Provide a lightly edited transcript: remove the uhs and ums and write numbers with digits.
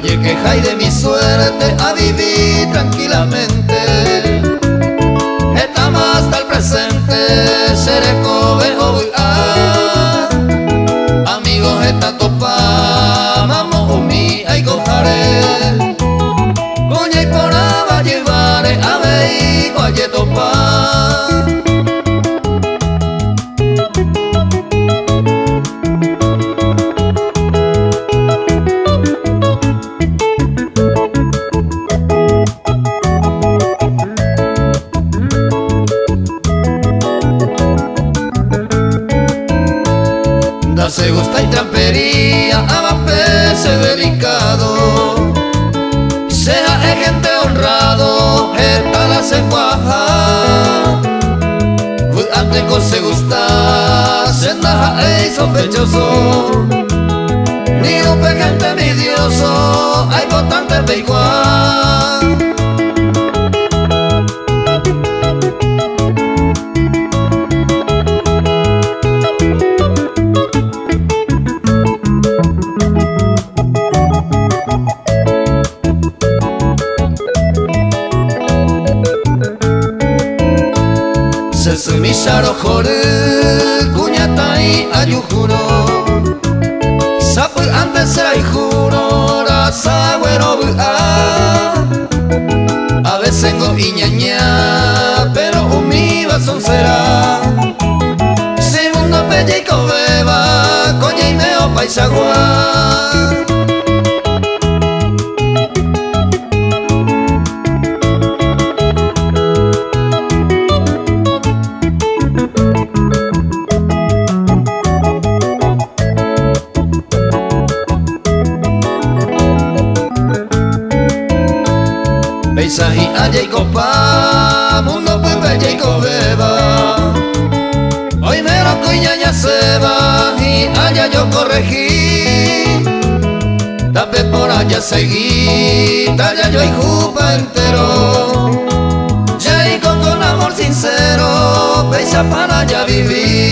Ayer quejáis de mi suerte a vivir tranquilamente. Estamos hasta el presente, seré cobejo amigos esta topa, mamo umi ay cojare. Coña y por aba llevaré a veigo ayer topa. Se gusta y trampería a vapearse delicado. Sea gente honrado, esta la se cuaja. Antes con se gusta, se naja ey sospechoso. Ni un gente envidioso, hay votantes de igual. Sesumisharo jore, kuñatai ayujuro. Sapu antes será y juro, rasa güero a veces go iñaña, pero umiva son será. Segundo pelleco beba, coña y meo paisagua. Paisaje allá y copa, mundo pepe y beba. Hoy me lo cuñaña se va y allá yo corregí. Tape por allá seguí, talla yo y jupa entero. Ya y con amor sincero, peisa para allá vivir.